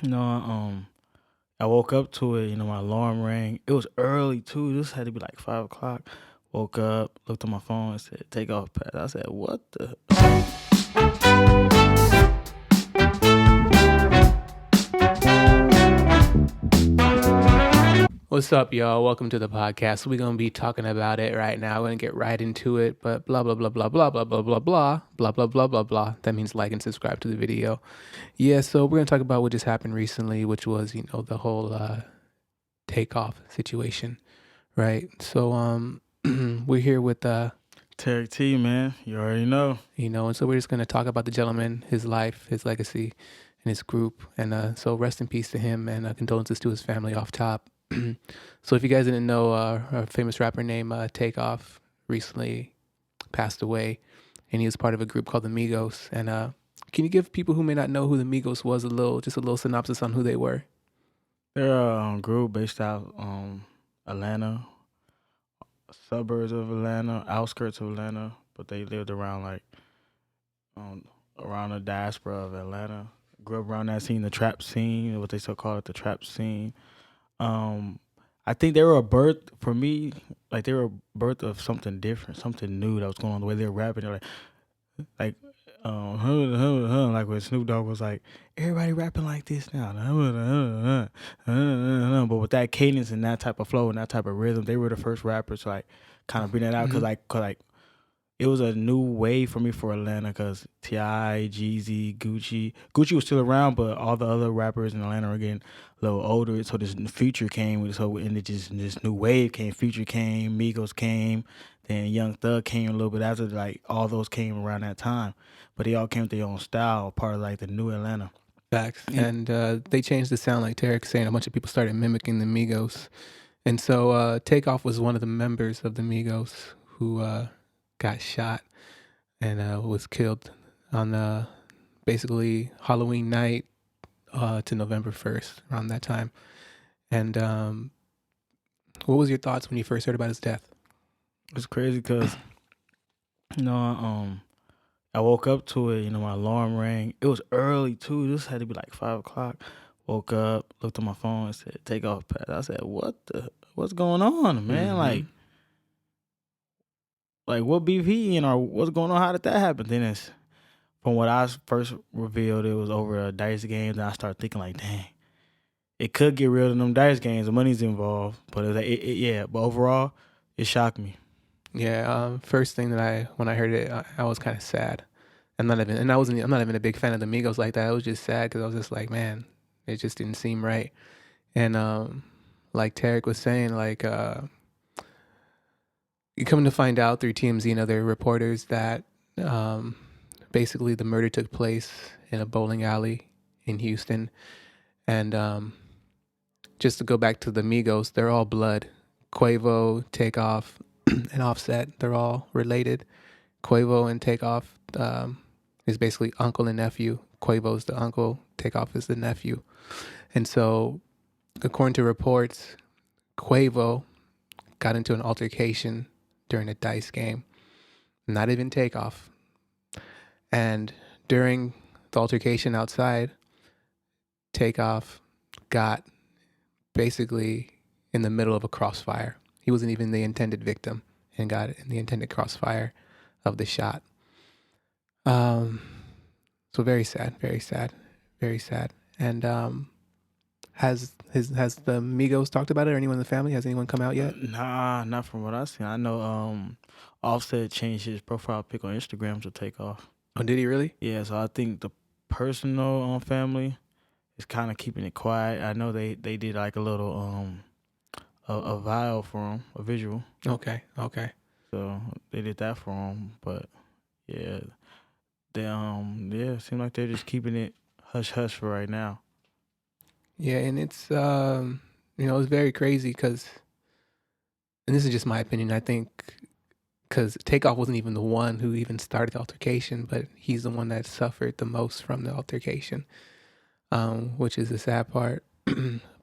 You know, I woke up to it. My alarm rang. It was early too. This had to be like 5 o'clock. Woke up, looked at my phone, and said, "Take off, Pat." I said, "What the?" What's up, y'all? Welcome to the podcast. We're gonna be talking about it right now. We're gonna get right into it, but blah blah blah blah blah blah blah blah blah blah blah blah blah blah. That means like and subscribe to the video. Yeah, so we're gonna talk about what just happened recently, which was the whole Takeoff situation, right? So we're here with Terrick T, man. You already know. and so we're just gonna talk about the gentleman, his life, his legacy, and his group, and so rest in peace to him, and condolences to his family off top. So if you guys didn't know, a famous rapper named Takeoff recently passed away, and he was part of a group called the Migos. And can you give people who may not know who the Migos was a little synopsis on who they were? They're a group based out Atlanta, suburbs of Atlanta, outskirts of Atlanta, but they lived around around the diaspora of Atlanta. Grew up around that scene, the trap scene, what they still call it, the trap scene. I think they were a birth for me. Like they were a birth of something different, something new that was going on. The way they were rapping, they're like like when Snoop Dogg was like, everybody rapping like this now, but with that cadence and that type of flow and that type of rhythm, they were the first rappers to like kind of bring that out because it was a new wave for me for Atlanta because T.I., Jeezy, Gucci was still around, but all the other rappers in Atlanta were getting a little older. So this Future came, and this new wave came. Future came, Migos came, then Young Thug came a little bit after. Like all those came around that time, but they all came with their own style, part of like the new Atlanta. Facts. And they changed the sound, like Terrick saying. A bunch of people started mimicking the Migos, and so Takeoff was one of the members of the Migos who got shot and was killed on basically Halloween night to November 1st, around that time. And what was your thoughts when you first heard about his death? It's crazy because I woke up to it. My alarm rang. It was early too. This had to be like 5 o'clock. Woke up, looked at my phone, and said, "Take off, Pat." I said, "What the? What's going on, man? Like what BP and or what's going on? How did that happen?" Then it's from what I first revealed, it was over a dice game. Then I started thinking like, dang, it could get real in them dice games. The money's involved, but yeah. But overall, it shocked me. Yeah, first thing that when I heard it, I was kind of sad. I'm not even a big fan of the Migos like that. I was just sad because I was just like, man, it just didn't seem right. And like Terrick was saying, like you come to find out through TMZ and other reporters that basically the murder took place in a bowling alley in Houston. And just to go back to the Migos, they're all blood. Quavo, Takeoff, and Offset, they're all related. Quavo and Takeoff is basically uncle and nephew. Quavo's the uncle, Takeoff is the nephew. And so, according to reports, Quavo got into an altercation during a dice game, not even Takeoff. And during the altercation outside, Takeoff got basically in the middle of a crossfire. He wasn't even the intended victim and got in the intended crossfire of the shot. So very sad, very sad, very sad. And has the Migos talked about it, or anyone in the family? Has anyone come out yet? Nah, not from what I've seen. I know Offset changed his profile pic on Instagram to Takeoff. Oh, did he really? Yeah, so I think the personal family is kind of keeping it quiet. I know they did like a little a vial for him, a visual. Okay. So they did that for him, but yeah, they it seems like they're just keeping it hush hush for right now. Yeah, and it's it's very crazy because, and this is just my opinion, I think, because Takeoff wasn't even the one who even started the altercation, but he's the one that suffered the most from the altercation, which is the sad part.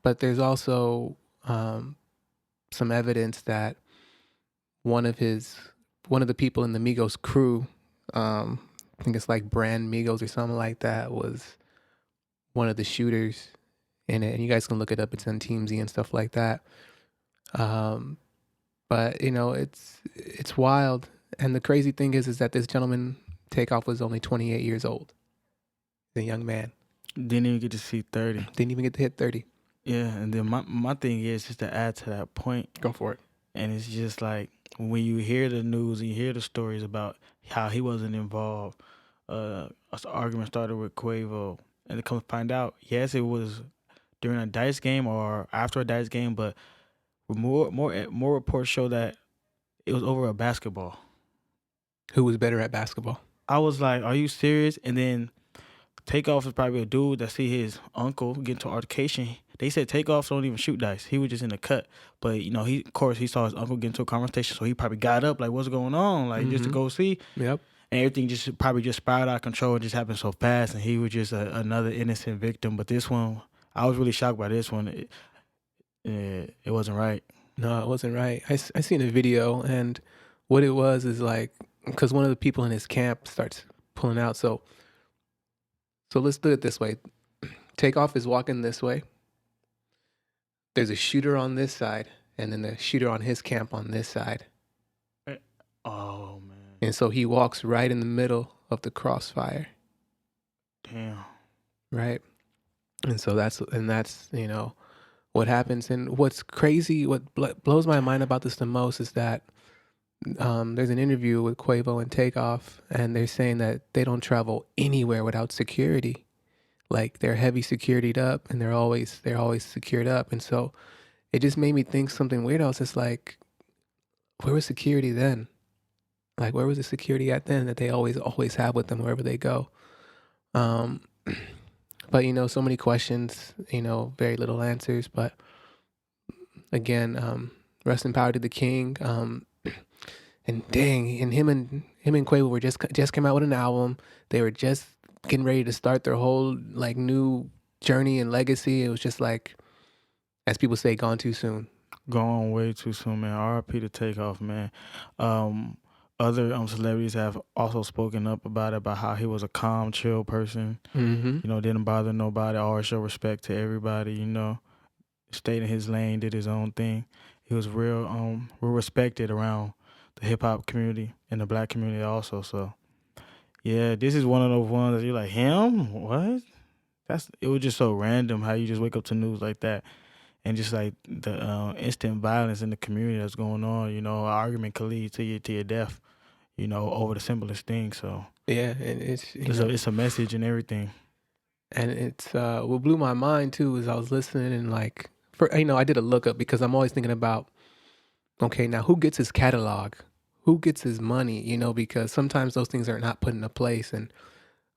But there's also some evidence that one of the people in the Migos crew, I think it's like Brand Migos or something like that, was one of the shooters in it, and you guys can look it up. It's on TMZ and stuff like that. But you know, it's wild. And the crazy thing is that this gentleman, Takeoff, was only 28 years old. The young man Didn't even get to see 30. didn't even get to hit 30. Yeah, and then my thing is just to add to that point, Go for it. and it's just like when you hear the news and you hear the stories about how he wasn't involved, an argument started with Quavo, and to come find out, yes, it was during a dice game or after a dice game, but more reports show that it was over a basketball. Who was better at basketball? I was like, "Are you serious?" And then Takeoff is probably a dude that see his uncle get into altercation. They said Takeoff don't even shoot dice. He was just in the cut. But you know, he of course he saw his uncle get into a conversation, so he probably got up like, "What's going on?" Like just to go see. Yep. And everything just probably just spiraled out of control. It just happened so fast, and he was just another innocent victim. But this one, I was really shocked by this one. It wasn't right. No, it wasn't right. I seen a video, and what it was is like, because one of the people in his camp starts pulling out. So let's do it this way. Takeoff is walking this way. There's a shooter on this side, and then the shooter on his camp on this side. Oh man. And so he walks right in the middle of the crossfire. Damn. Right. And so that's you know what happens. And what's crazy, what blows my mind about this the most is that there's an interview with Quavo and Takeoff, and they're saying that they don't travel anywhere without security. Like they're heavy securityed up, and they're always secured up. And so it just made me think something weird. I was just like, where was security then? Like, where was the security at then that they always have with them wherever they go? But you know, so many questions, you know, very little answers. But again, rest in power to the king. And dang, and him and Quavo were just came out with an album. They were just getting ready to start their whole like new journey and legacy. It was just like, as people say, gone too soon. Gone way too soon, man. R.I.P. to Takeoff, man. Other celebrities have also spoken up about how he was a calm, chill person. Mm-hmm. You know, didn't bother nobody. Always show respect to everybody. You know, stayed in his lane, did his own thing. He was real respected around the hip hop community and the black community also. So, yeah, this is one of those ones that you're like, him? What? It was just so random how you just wake up to news like that. And just like the instant violence in the community that's going on, you know, an argument could lead to your death, you know, over the simplest thing. So yeah, and it's a message and everything. And it's what blew my mind too is I was listening and like, I did a lookup because I'm always thinking about, okay, now who gets his catalog, who gets his money, you know, because sometimes those things are not put into place. And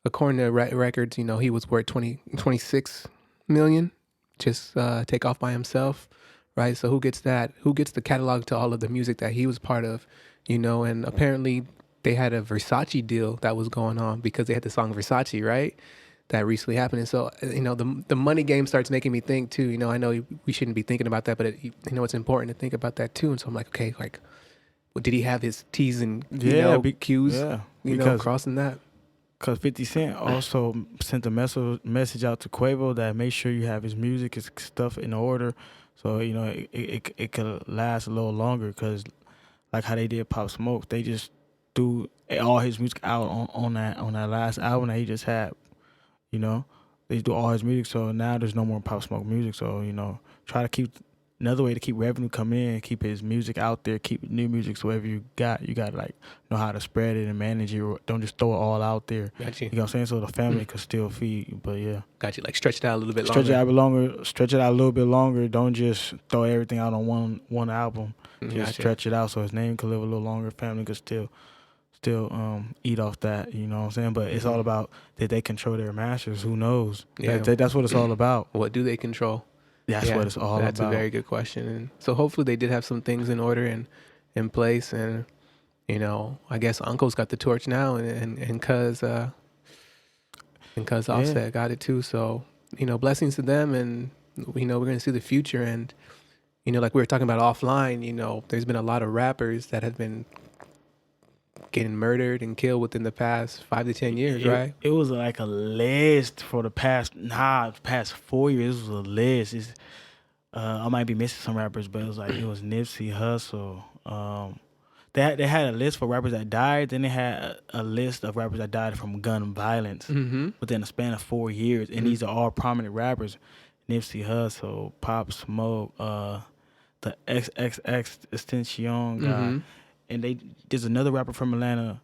according to records, you know, he was worth 26 million. Just take off by himself, right? So who gets that? Who gets the catalog to all of the music that he was part of, you know? And apparently they had a Versace deal that was going on because they had the song Versace, right? That recently happened. And so, you know, the money game starts making me think too, you know, I know we shouldn't be thinking about that, but you know, it's important to think about that too. And so I'm like, okay, like, well, did he have his T's and Q's, you know, crossing that? Because 50 Cent also sent a message out to Quavo that make sure you have his music, his stuff in order. So, you know, it could last a little longer because like how they did Pop Smoke, they just threw all his music out on that last album that he just had, you know. They do all his music, so now there's no more Pop Smoke music. So, you know, try to keep another way to keep revenue come in, keep his music out there, keep new music. So whatever you got to like know how to spread it and manage it. Don't just throw it all out there. Got you. You know what I'm saying? So the family could still feed. But yeah, got you. Like stretch it out a little bit longer. Stretch it out a little bit longer. Don't just throw everything out on one album. Just stretch it out so his name could live a little longer. Family could still eat off that. You know what I'm saying? But it's all about that they control their masters. Who knows? Yeah, that's what it's all about. What do they control? That's what it's all about. That's a very good question. And so hopefully they did have some things in order and in place. And, you know, I guess Uncle's got the torch now and Cuz Offset got it too. So, you know, blessings to them. And, you know, we're going to see the future. And, you know, like we were talking about offline, you know, there's been a lot of rappers that have been getting murdered and killed within the past 5 to 10 years, right? It was like a list for the past 4 years. It was a list. I might be missing some rappers, but it was Nipsey Hussle. They had a list for rappers that died. Then they had a list of rappers that died from gun violence within a span of 4 years. And these are all prominent rappers: Nipsey Hussle, Pop Smoke, the XXX Extension guy, and there's another rapper from Atlanta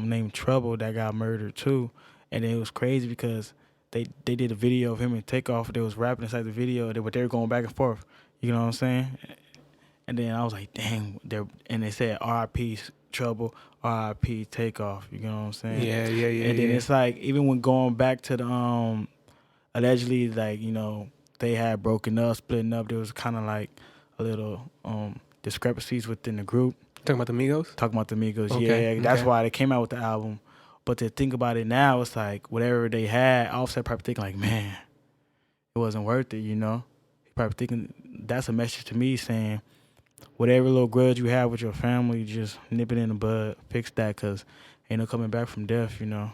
named Trouble that got murdered too. And it was crazy because they did a video of him and Takeoff. They was rapping inside the video, but they were going back and forth. You know what I'm saying? And then I was like, dang, and they said R.I.P. Trouble, R.I.P. Takeoff. You know what I'm saying? Yeah. And then it's like, even when going back to the allegedly, like, you know, they had broken up, splitting up. There was kind of like a little discrepancies within the group. Talking about the Migos? Talking about the Migos, Okay, yeah. That's okay. why they came out with the album. But to think about it now, it's like whatever they had, Offset probably thinking like, man, it wasn't worth it, you know? He probably thinking that's a message to me saying, whatever little grudge you have with your family, just nip it in the bud, fix that, because ain't no coming back from death, you know?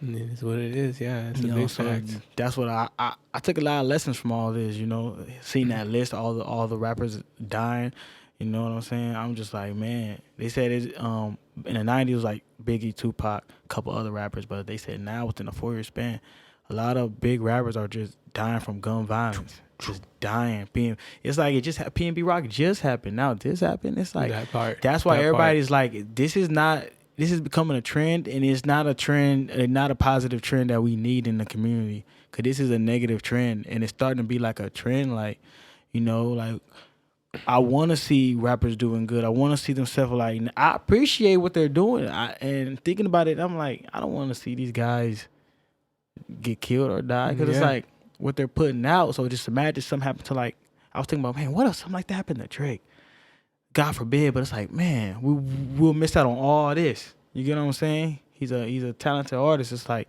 It is what it is, yeah. It's a big fact. That's what I took a lot of lessons from all this, you know, seeing that list, all the rappers dying, you know what I'm saying? I'm just like, man, they said it in the 90s it was like Biggie, Tupac, a couple other rappers, but they said now within a 4-year span, a lot of big rappers are just dying from gun violence. Just dying. It's like it just P&B Rock just happened. Now this happened. It's like that's why everybody's like, this is becoming a trend, and it's not a trend, not a positive trend that we need in the community. Cause this is a negative trend, and it's starting to be like a trend. Like, you know, like I want to see rappers doing good. I want to see them suffer. Like, I appreciate what they're doing. And thinking about it, I'm like, I don't want to see these guys get killed or die, because it's like what they're putting out. So just imagine something happened to, like, I was thinking about, man, what if something like that happened to Drake? God forbid, but it's like, man, we'll miss out on all this. You get what I'm saying? He's a talented artist. It's like,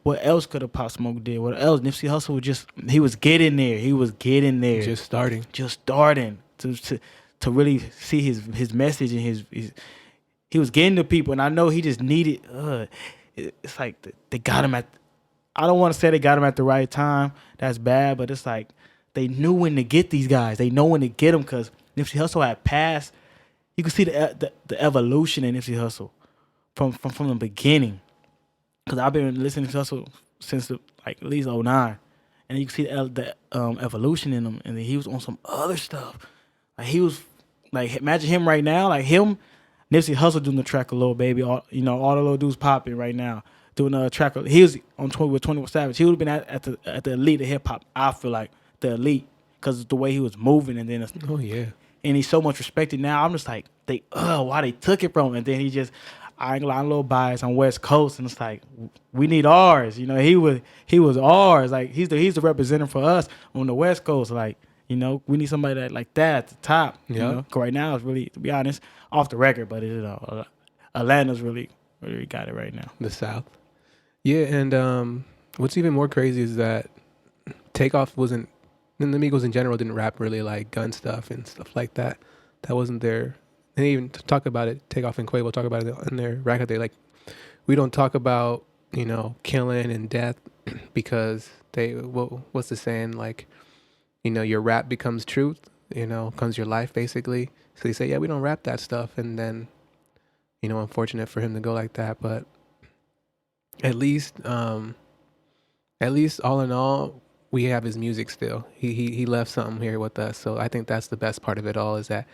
what else could a Pop Smoke did? What else? Nipsey Hussle he was getting there. He was getting there. Just starting to really see his message, and he was getting to people. And I know he just needed. It's like they got him at. I don't want to say they got him at the right time. That's bad, but it's like they knew when to get these guys. They know when to get them, because Nipsey Hussle had passed. You can see the evolution in Nipsey Hussle from the beginning. Because I've been listening to Hussle since at least 2009, and you can see the evolution in him. And then he was on some other stuff. Like, he was like, imagine him right now, like him, Nipsey Hussle doing the track a Little Baby. All the little dudes popping right now. Doing a track, he was on 21 Savage. He would have been at the elite of hip hop. I feel like the elite, because the way he was moving, and then and he's so much respected now. I'm just like, why they took it from him, and then I'm a little biased on West Coast, and it's like, we need ours. You know, he was ours. Like, he's the representative for us on the West Coast. Like, you know, we need somebody at the top. You know, 'cause right now it's really, to be honest, off the record, but Atlanta's really got it right now. The South. Yeah, and what's even more crazy is that Takeoff wasn't, and the Migos in general didn't rap really like gun stuff and stuff like that. That wasn't their, and even talk about it, Takeoff and Quavo talk about it in their record. They like, we don't talk about, you know, killing and death because what's the saying, like, you know, your rap becomes truth, you know, becomes your life basically. So they say, yeah, we don't rap that stuff, and then, you know, unfortunate for him to go like that, but at least all in all, we have his music still. He left something here with us. So I think that's the best part of it all, is that,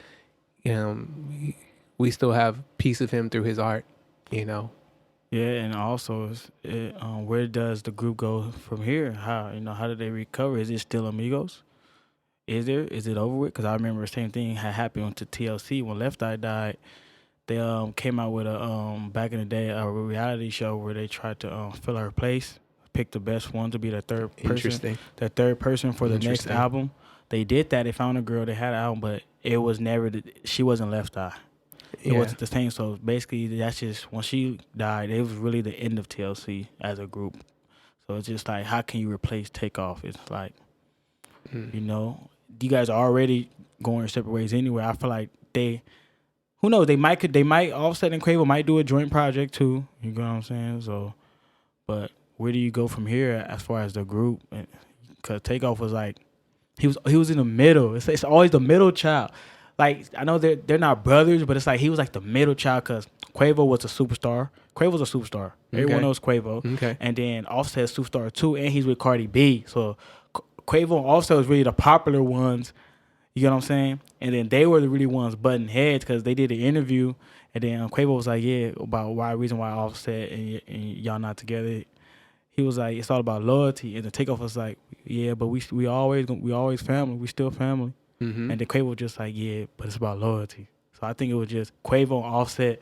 you know, we still have piece of him through his art, you know. Yeah, and also, where does the group go from here? How do they recover? Is it still Amigos? Is it over with? Because I remember the same thing had happened to TLC when Left Eye died. They came out with back in the day, a reality show where they tried to fill her place, pick the best one to be the third person. Interesting. The third person for the next album. They did that. They found a girl. They had an album, but it was never. She wasn't Left Eye. It wasn't the same. So basically, that's just, when she died, it was really the end of TLC as a group. So it's just like, how can you replace Takeoff? It's like, you know, you guys are already going separate ways anyway. I feel like who knows? They might Offset and Quavo might do a joint project too. You know what I'm saying? So, but where do you go from here as far as the group? Because Takeoff was like he was in the middle. It's always the middle child. Like I know they're not brothers, but it's like he was like the middle child because Quavo was a superstar. Quavo's a superstar. Everyone knows Quavo. Okay. And then Offset is superstar too, and he's with Cardi B. So Quavo and Offset was really the popular ones. You get what I'm saying? And then they were the really ones butting heads because they did an interview, and then Quavo was like, "Yeah, about reason why Offset and y'all not together." He was like, "It's all about loyalty." And the Takeoff was like, "Yeah, but we always family. We still family." Mm-hmm. And then Quavo was just like, "Yeah, but it's about loyalty." So I think it was just Quavo and Offset.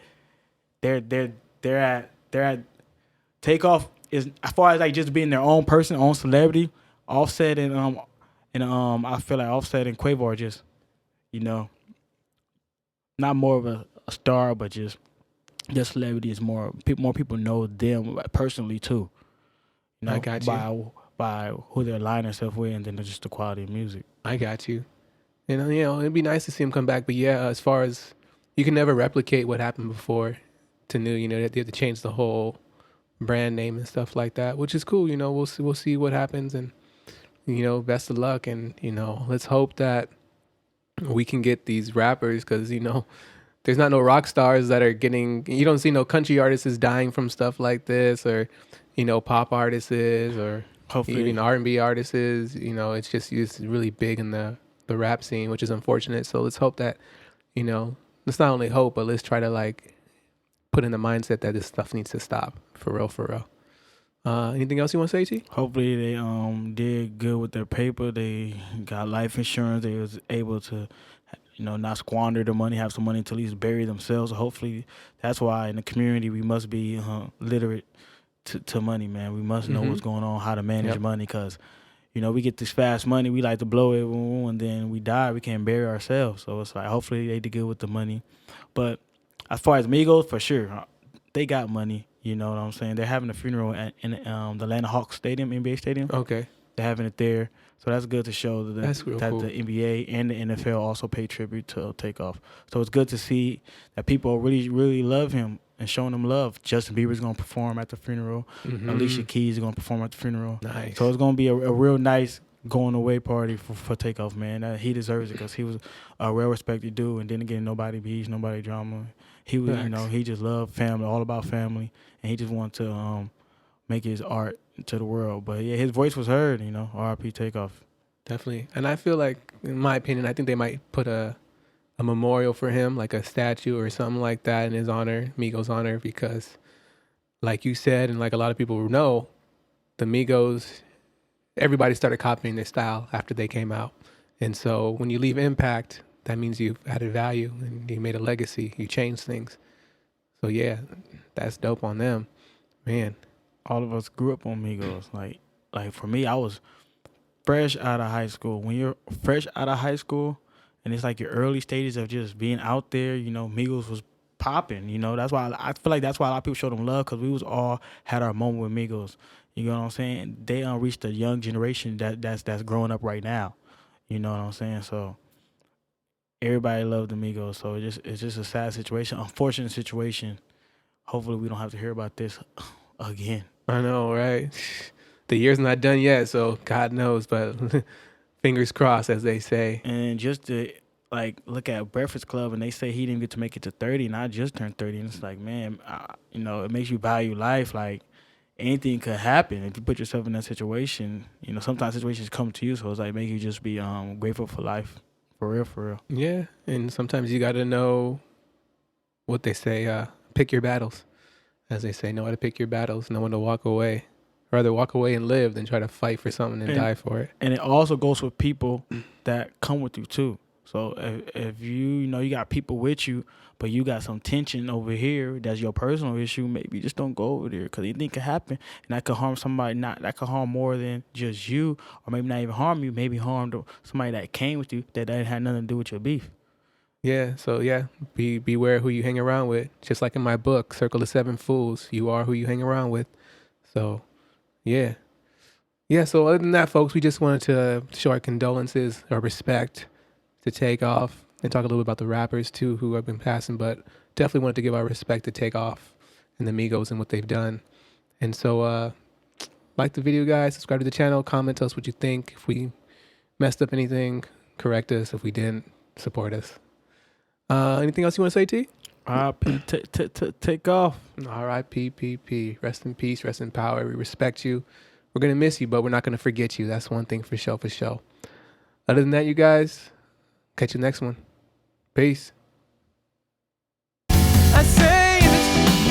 They're at Takeoff is as far as like just being their own person, own celebrity. Offset and I feel like Offset and Quavo are just, not more of a star, but just their celebrity is more people know them personally too. I got you. By who they're aligning themselves with, and then just the quality of music. I got you. And it'd be nice to see him come back. But yeah, as far as you can never replicate what happened before to new. They have to change the whole brand name and stuff like that, which is cool. We'll see what happens, and best of luck. And let's hope that we can get these rappers because there's not no rock stars that are getting. You don't see no country artists dying from stuff like this, or pop artists or hopefully even R&B artists. It's really big in the rap scene, which is unfortunate. So let's hope that let's not only hope, but let's try to put in the mindset that this stuff needs to stop for real. Anything else you want to say, T? Hopefully they did good with their paper. They got life insurance. They was able to not squander the money, have some money to at least bury themselves. Hopefully that's why in the community we must be literate to money, man. We must know what's going on, how to manage money, because we get this fast money, we like to blow it, and then we die, we can't bury ourselves. So it's like hopefully they did good with the money. But as far as Migos, for sure, they got money. You know what I'm saying? They're having a funeral in the Atlanta Hawks Stadium, NBA Stadium. Okay. They're having it there. So that's good to show that cool. the NBA and the NFL also pay tribute to Takeoff. So it's good to see that people really, really love him and showing him love. Justin Bieber's going to perform at the funeral. Alicia Keys is going to perform at the funeral. Nice. So it's going to be a real nice going away party for Takeoff, man. He deserves it because he was a well-respected dude, and then again, nobody beefs, nobody drama. He was, he just loved family, all about family, and he just wanted to make his art to the world. But yeah, his voice was heard, R.I.P. Takeoff. Definitely. And I feel like, in my opinion, I think they might put a memorial for him, like a statue or something like that in his honor, Migos' honor, because like you said, and like a lot of people know, the Migos, everybody started copying their style after they came out. And so when you leave impact, that means you've added value and you made a legacy. You changed things. So yeah, that's dope on them. Man. All of us grew up on Migos. Like for me, I was fresh out of high school. When you're fresh out of high school and it's like your early stages of just being out there, Migos was popping, That's why I feel like that's why a lot of people showed them love, because we was all had our moment with Migos. You know what I'm saying? They reached a young generation that's growing up right now. You know what I'm saying? So everybody loved the Migos. So it's just a sad situation, unfortunate situation. Hopefully we don't have to hear about this again. I know, right? The year's not done yet, so God knows, but fingers crossed, as they say. And just to look at Breakfast Club, and they say he didn't get to make it to 30, and I just turned 30, and it's like, man, it makes you value life. Like anything could happen if you put yourself in that situation. Sometimes situations come to you, so it's like make you just be grateful for life, for real. Yeah, and sometimes you got to know what they say, pick your battles. As they say, know how to pick your battles, know when to walk away. Rather walk away and live than try to fight for something and die for it. And it also goes with people that come with you too. So if you got people with you, but you got some tension over here that's your personal issue, maybe just don't go over there, because anything could happen, and that could harm somebody. That could harm more than just you, or maybe not even harm you. Maybe harm somebody that came with you that had nothing to do with your beef. Yeah, so beware who you hang around with. Just like in my book, Circle of Seven Fools, you are who you hang around with. So, yeah. Yeah, so other than that, folks, we just wanted to show our condolences, our respect to Takeoff. and talk a little bit about the rappers too who have been passing, but definitely wanted to give our respect to Takeoff and the Migos and what they've done. And so like the video, guys, subscribe to the channel, comment, tell us what you think. If we messed up anything, correct us. If we didn't, support us. Anything else you want to say, T? R.I.P. Takeoff. R.I.P. Rest in peace, rest in power. We respect you. We're going to miss you, but we're not going to forget you. That's one thing for sure, for sure. Other than that, you guys, catch you next one. Peace. I say it's